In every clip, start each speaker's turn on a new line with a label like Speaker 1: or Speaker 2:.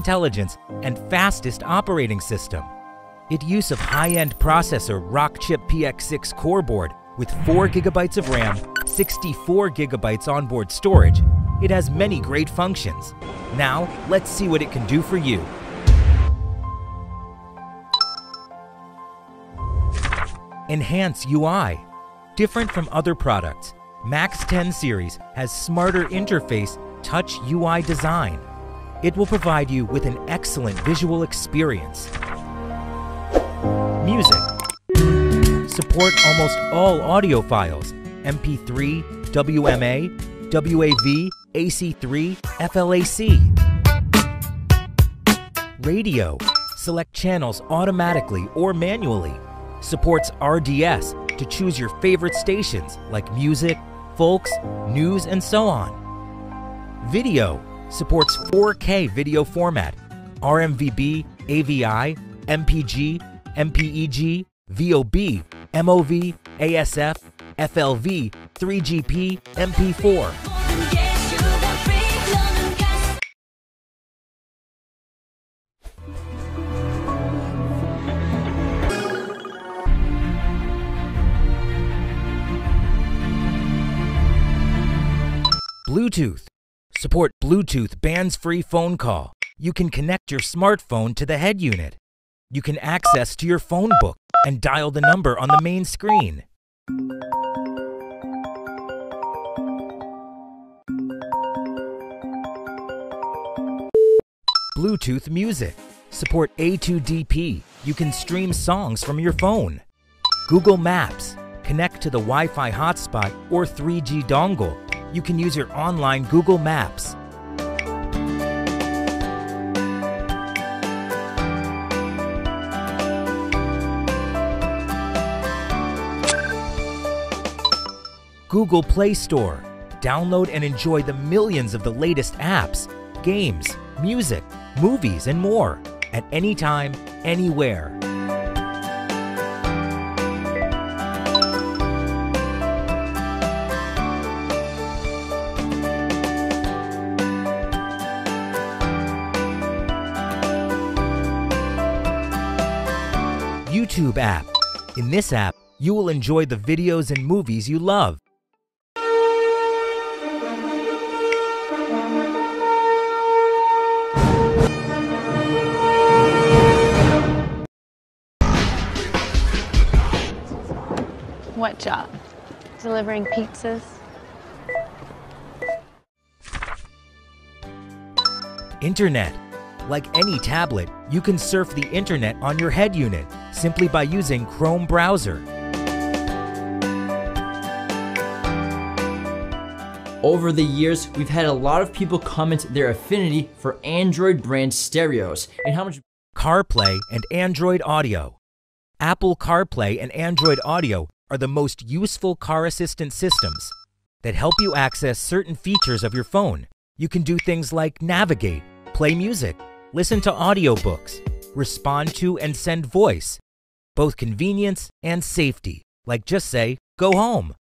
Speaker 1: intelligence and fastest operating system. Its use of high-end processor Rockchip PX6 core board with 4 GB of RAM, 64 GB onboard storage. It has many great functions. Now, let's see what it can do for you. Enhance UI. Different from other products, Max 10 series has smarter interface touch UI design. It will provide you with an excellent visual experience. Music. Support almost all audio files, MP3, WMA, WAV, AC3, FLAC. Radio. Select channels automatically or manually. Supports RDS to choose your favorite stations like music, folks, news, and so on. Video. Supports 4K video format, RMVB, AVI, MPG, MPEG, VOB, MOV, ASF, FLV, 3GP, MP4. Bluetooth. Support Bluetooth bands-free phone call. You can connect your smartphone to the head unit. You can access to your phone book and dial the number on the main screen. Bluetooth music. Support A2DP. You can stream songs from your phone. Google Maps. Connect to the Wi-Fi hotspot or 3G dongle. You can use your online Google Maps. Google Play Store. Download and enjoy the millions of the latest apps, games, music, movies, and more at any time, anywhere. YouTube app. In this app, you will enjoy the videos and movies you love.
Speaker 2: What job? Delivering pizzas?
Speaker 1: Internet. Like any tablet, you can surf the internet on your head unit simply by using Chrome browser.
Speaker 3: Over the years, we've had a lot of people comment their affinity for Android brand stereos and how much
Speaker 1: CarPlay and Android Auto. Apple CarPlay and Android Auto are the most useful car assistant systems that help you access certain features of your phone. You can do things like navigate, play music, listen to audiobooks, respond to and send voice. Both convenience and safety, like just say, go home.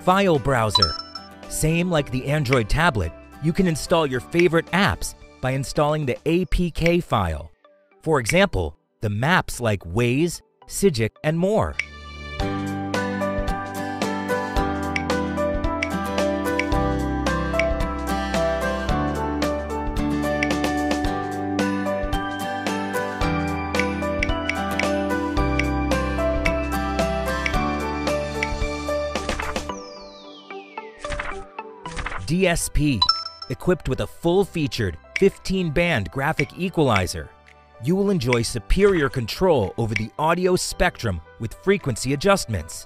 Speaker 1: File browser. Same like the Android tablet, you can install your favorite apps by installing the APK file. For example, the maps like Waze, Sigic, and more. DSP, equipped with a full-featured 15-band graphic equalizer. You will enjoy superior control over the audio spectrum with frequency adjustments.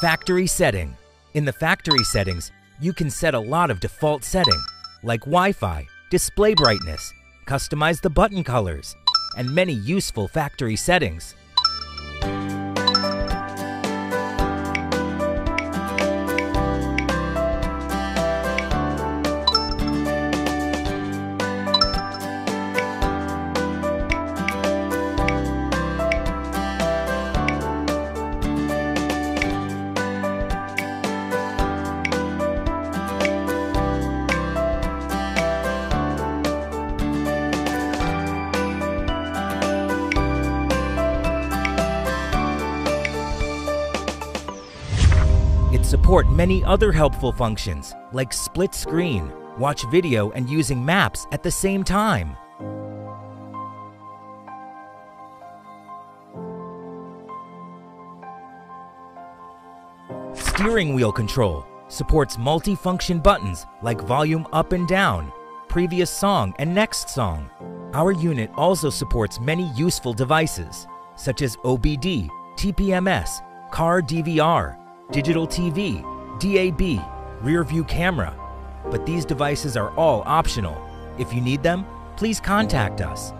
Speaker 1: Factory setting. In the factory settings, you can set a lot of default setting, like Wi-Fi, display brightness, customize the button colors, and many useful factory settings. support many other helpful functions like split screen, watch video, and using maps at the same time. Steering wheel control supports multi-function buttons like volume up and down, previous song and next song. Our unit also supports many useful devices such as OBD, TPMS, car DVR, digital TV, DAB, rear view camera. But these devices are all optional. If you need them, please contact us.